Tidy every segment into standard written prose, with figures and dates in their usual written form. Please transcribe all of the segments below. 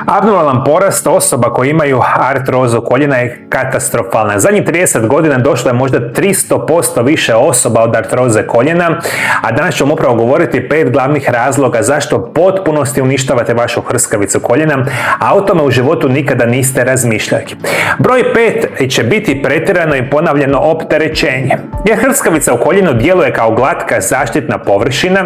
Abnormalan porast osoba koji imaju artrozu koljena je katastrofalna. Zadnjih 30 godina došlo je možda 300% više osoba od artroze koljena, a danas ćemo upravo govoriti 5 glavnih razloga zašto u potpunosti uništavate vašu hrskavicu koljena, a o tome u životu nikada niste razmišljali. Broj 5 će biti pretjerano i ponavljano opterećenje. Jer hrskavica u koljenu djeluje kao glatka zaštitna površina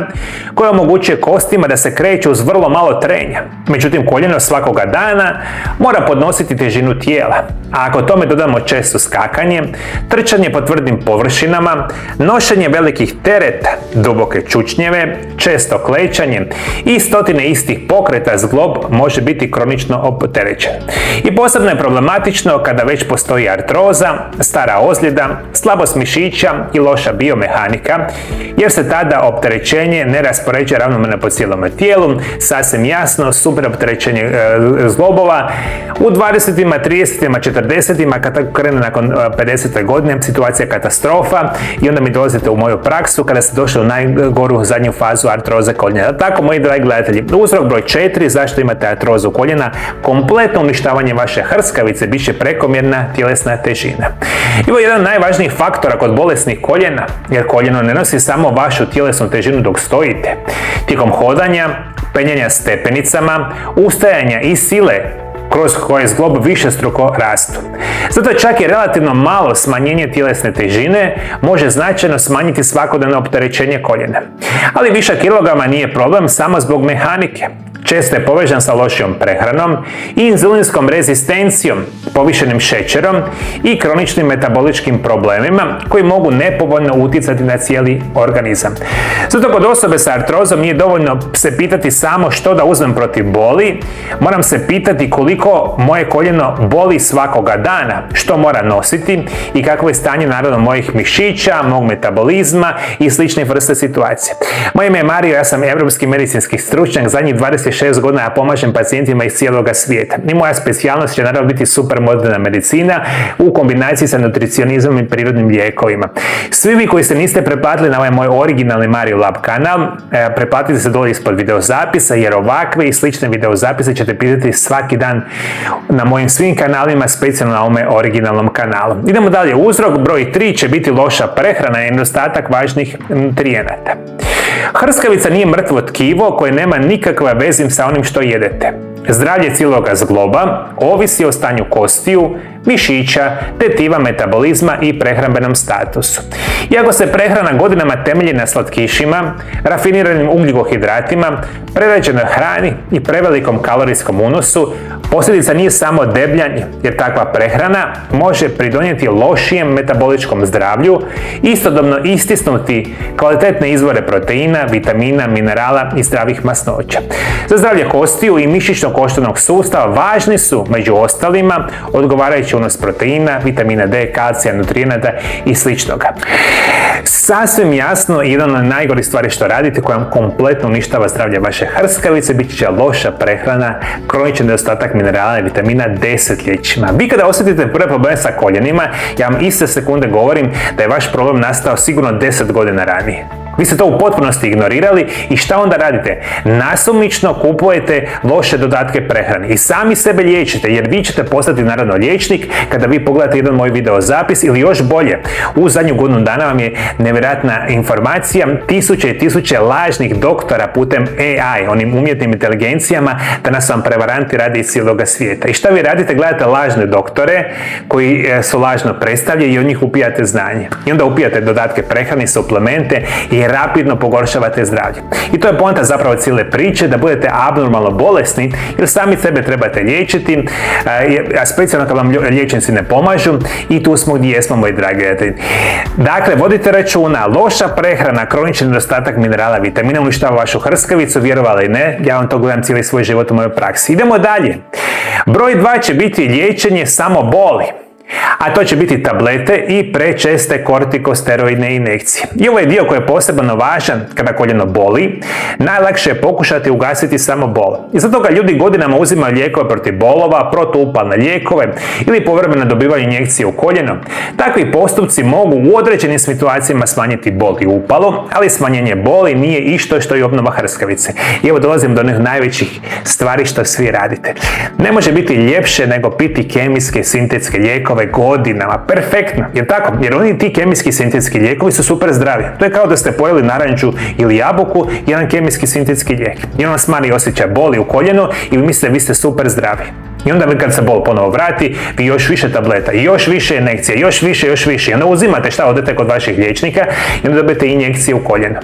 koja omogućuje kostima da se kreću uz vrlo malo trenja. Međutim, koljeno svakoga dana mora podnositi težinu tijela. A ako tome dodamo često skakanje, trčanje po tvrdim površinama, nošenje velikih tereta, duboke čučnjeve, često klećanje i stotine istih pokreta zglob može biti kronično opterećen. I posebno je problematično kada već postoji artroza, stara ozljeda, slabost mišića i loša biomehanika, jer se tada opterećenje ne raspoređuje ravnomjerno po cijelom tijelu, sasvim jasno, super opterećenje zglobova u 20-ima, 30-ima, 40-ima, kada krene nakon 50. godine, situacija je katastrofa i onda mi dolazite u moju praksu kada ste došli u najgoru zadnju fazu artroze koljena. Tako, moji dragi gledatelji, uzrok broj 4 zašto imate artrozu koljena, kompletno uništavanje vaše hrskavice, bit će prekomjerna tjelesna težina. Ovo je jedan od najvažnijih faktora kod bolesnih koljena, jer koljeno ne nosi samo vašu tjelesnu težinu dok stojite. Tijekom hodanja, penjanja stepenicama, ustajanja i sile kroz koje zglob višestruko rastu. Zato čak i relativno malo smanjenje tjelesne težine može značajno smanjiti svakodnevno opterećenje koljena. Ali višak kilograma nije problem samo zbog mehanike. Često je povezan sa lošijom prehranom i inzulinskom rezistencijom, povišenim šećerom i kroničnim metaboličkim problemima koji mogu nepovoljno utjecati na cijeli organizam. Zato kod osobe sa artrozom nije dovoljno se pitati samo što da uzmem protiv boli, moram se pitati koliko moje koljeno boli svakoga dana, što mora nositi i kakvo je stanje naravno mojih mišića, mog metabolizma i slične vrste situacije. Moje ime je Mario, ja sam europski medicinski stručnjak, zadnjih 26 godina ja pomažem pacijentima iz cijeloga svijeta. I moja specijalnost će naravno biti supermoderna medicina u kombinaciji sa nutricionizmom i prirodnim lijekovima. Svi vi koji se niste pretplatili na ovaj moj originalni Mario Lab kanal, pretplatite se dole ispod videozapisa, jer ovakve i slične videozapise ćete pitati svaki dan na mojim svim kanalima, specijalno na ovome originalnom kanalu. Idemo dalje. Uzrok broj 3 će biti loša prehrana i nedostatak važnih nutrijenata. Hrskavica nije mrtvo tkivo koje nema nikakve veze sa onim što jedete. Zdravlje cijeloga zgloba ovisi o stanju kostiju, mišića, tetiva metabolizma i prehrambenom statusu. Iako se prehrana godinama temelji na slatkišima, rafiniranim ugljikohidratima, prerađenoj hrani i prevelikom kalorijskom unosu, posljedica nije samo debljanje, jer takva prehrana može pridonijeti lošijem metaboličkom zdravlju, istodobno istisnuti kvalitetne izvore proteina, vitamina, minerala i zdravih masnoća. Za zdravlje kostiju i mišićno-koštanog sustava važni su, među ostalima, odgovarajući unos proteina, vitamina D, kalcija, nutrijenata i sličnoga. Sasvim jasno, jedan od najgorih stvari što radite koja vam kompletno uništava zdravlje vaše hrskavice bit će loša prehrana, kronični nedostatak minerala i vitamina desetljećima. Vi kada osjetite prve probleme sa koljenima, ja vam iste sekunde govorim da je vaš problem nastao sigurno 10 godina ranije. Vi ste to u potpunosti ignorirali i šta onda radite? Nasumično kupujete loše dodatke prehrani i sami sebe liječite, jer vi ćete postati naravno liječnik kada vi pogledate jedan moj video zapis, ili još bolje, u zadnju godinu dana vam je nevjerojatna informacija, tisuće i tisuće lažnih doktora putem AI, onim umjetnim inteligencijama, da nas vam prevaranti rade iz cijeloga svijeta. I šta vi radite? Gledate lažne doktore koji su lažno predstavljeni i od njih upijate znanje. I onda upijate dodatke prehrane, suplemente i rapidno pogoršavate zdravlje. I to je poanta zapravo cijele priče, da budete abnormalno bolesni, jer sami sebe trebate liječiti, a specijalno kad vam liječnici ne pomažu, i tu smo gdje jesmo, moji dragi gledatelji. Dakle, vodite računa, loša prehrana, kronični nedostatak minerala, vitamina uništava vašu hrskavicu, vjerovali ne, ja vam to gledam cijeli svoj život u mojoj praksi. Idemo dalje. Broj 2 će biti liječenje samo boli. A to će biti tablete i prečeste kortikosteroidne injekcije. I ovo je dio koji je posebno važan kada koljeno boli. Najlakše je pokušati ugasiti samo bol. I zato ga ljudi godinama uzimaju lijekove protiv bolova, protuupalne lijekove ili povremeno dobivaju injekcije u koljeno. Takvi postupci mogu u određenim situacijama smanjiti bol i upalo, ali smanjenje boli nije isto što i obnova hrskavice. I evo dolazim do onih najvećih stvari što svi radite. Ne može biti ljepše nego piti kemijske sintetske lijekove godinama. Perfektno, jer tako? Jer oni ti kemijski sintetski lijekovi su super zdravi. To je kao da ste pojeli naranču ili jabuku, jedan kemijski sintetski lijek. I on vas smanji osjećaj boli u koljenu i vi mislite vi ste super zdravi. I onda kad se bol ponovo vrati, vi još više tableta, još više injekcija, još više. I onda uzimate šta, odete kod vaših liječnika i onda dobijete injekcije u koljeno.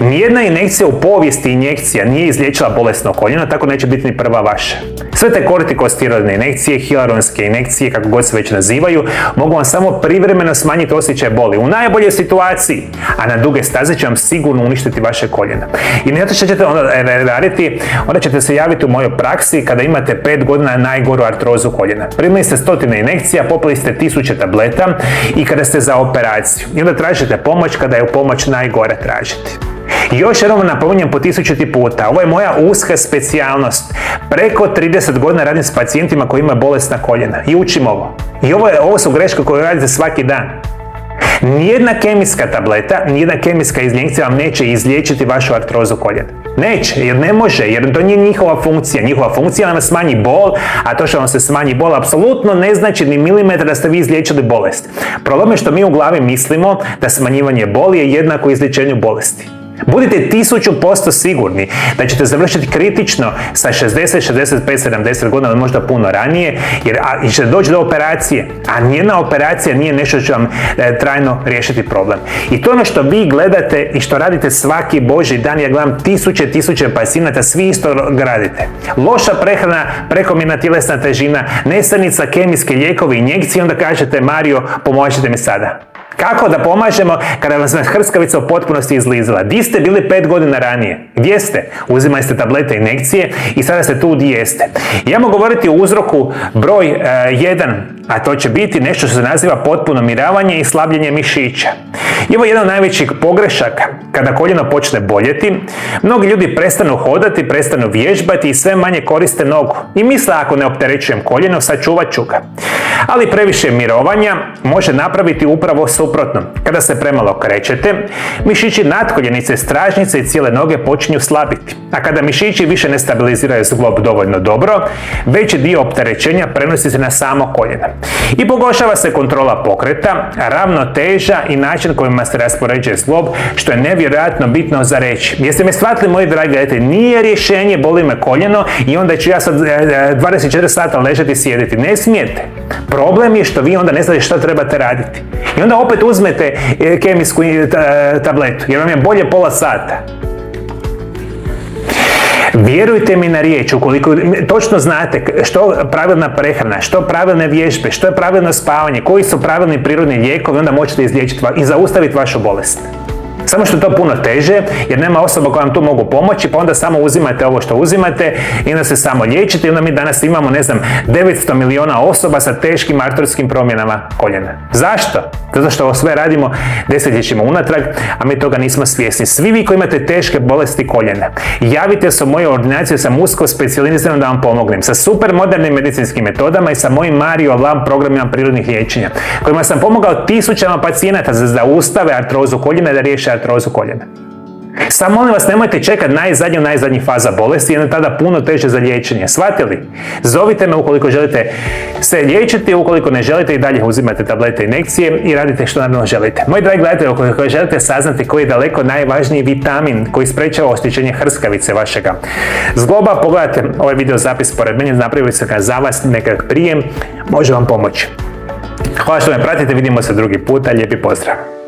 Nijedna injekcija u povijesti injekcija nije izliječila bolesno koljeno, tako neće biti ni prva vaša. Sve te kortikosteroidne injekcije, hialuronske injekcije, kako god se već nazivaju, mogu vam samo privremeno smanjiti osjećaj boli u najboljoj situaciji, a na duge staze će vam sigurno uništiti vaše koljeno. I ne što ćete onda raditi, onda ćete se javiti u mojoj praksi kada imate 5 godina najgoru artrozu koljena. Primili ste 100 injekcija, popili ste 1000 tableta i kada ste za operaciju. I onda tražite pomoć kada je u pomoć najgore tražiti. I još jednom napominjem po 1000 puta, ovo je moja uska specijalnost. Preko 30 godina radim s pacijentima koji imaju bolesna koljena i učim ovo. I ovo su greške koje radite svaki dan. Nijedna kemijska tableta, nijedna kemijska injekcija vam neće izliječiti vašu artrozu koljena. Neće, jer ne može, jer to nije njihova funkcija. Njihova funkcija nam smanji bol, a to što vam se smanji bol apsolutno ne znači ni milimetar da ste vi izliječili bolest. Problem je što mi u glavi mislimo da smanjivanje boli je jednako izliječenju bolesti. Budite 1000% sigurni da ćete završiti kritično sa 60, 65, 70 godina, možda puno ranije, jer ćete doći do operacije, a nijedna operacija nije nešto što će vam trajno riješiti problem. I to je ono što vi gledate i što radite svaki božji dan. Ja gledam tisuće pacijenata, svi isto radite. Loša prehrana, prekomjerna tjelesna težina, nesanica, kemijski lijekovi, injekcije, onda kažete Mario, pomožite mi sada. Kako da pomažemo kada vas hrskavica u potpunosti izlizala? Di ste bili 5 godina ranije? Gdje ste? Uzimali ste tablete, injekcije i sada ste tu gdje jeste. Ja mogu govoriti o uzroku broj 1, a to će biti nešto što se naziva potpuno miravanje i slabljenje mišića. I ovo je jedan od najvećih pogrešaka kada koljeno počne boljeti. Mnogi ljudi prestanu hodati, prestanu vježbati i sve manje koriste nogu. I misle ako ne opterećujem koljeno, sačuvat ću ga. Ali previše mirovanja može napraviti upravo suprotno. Kada se premalo krećete, mišići natkoljenice, stražnice i cijele noge počinju slabiti. A kada mišići više ne stabiliziraju zglob dovoljno dobro, veći dio opterećenja prenosi se na samo koljeno. I pogoršava se kontrola pokreta, ravnoteža i način kojima se raspoređuje zglob, što je nevjerojatno bitno za reći. Jeste me shvatili, moji dragi gledajte, nije rješenje boli me koljeno i onda ću ja sad 24 sata ležati i sjediti. Ne smijete. Problem je što vi onda ne znate što trebate raditi. I onda opet uzmete kemijsku tabletu, jer vam je bolje pola sata. Vjerujte mi na riječ, ukoliko točno znate što je pravilna prehrana, što pravilne vježbe, što je pravilno spavanje, koji su pravilni prirodni lijekovi, onda možete izliječiti i zaustaviti vašu bolest. Samo što je to puno teže, jer nema osoba koja vam tu mogu pomoći, pa onda samo uzimate ovo što uzimate i onda se samo liječite i onda mi danas imamo, 900 miliona osoba sa teškim artrotskim promjenama koljena. Zašto? Zato što ovo sve radimo desetljećima unatrag, a mi toga nismo svjesni. Svi vi koji imate teške bolesti koljena, javite se u moju ordinaciju, sam usko specijaliziran da vam pomognem sa super modernim medicinskim metodama i sa mojim Mario Lam programima prirodnih liječenja, kojima sam pomogao tisućama pacijenata da zaustave artrozu koljena i da riješe artrozu koljena. Samo molim vas, nemojte čekati najzadnji faza bolesti, jer je tada puno teže za liječenje. Shvatili? Zovite me ukoliko želite se liječiti, ukoliko ne želite i dalje uzimate tablete i injekcije i radite što naravno želite. Moji dragi gledatelji, ukoliko želite saznati koji je daleko najvažniji vitamin koji sprečava oštećenje hrskavice vašega zgloba, pogledajte ovaj video zapis pored mene, napravili se ga za vas, nekak prijem, može vam pomoći. Hvala što me pratite, vidimo se drugi puta, lijepi pozdrav!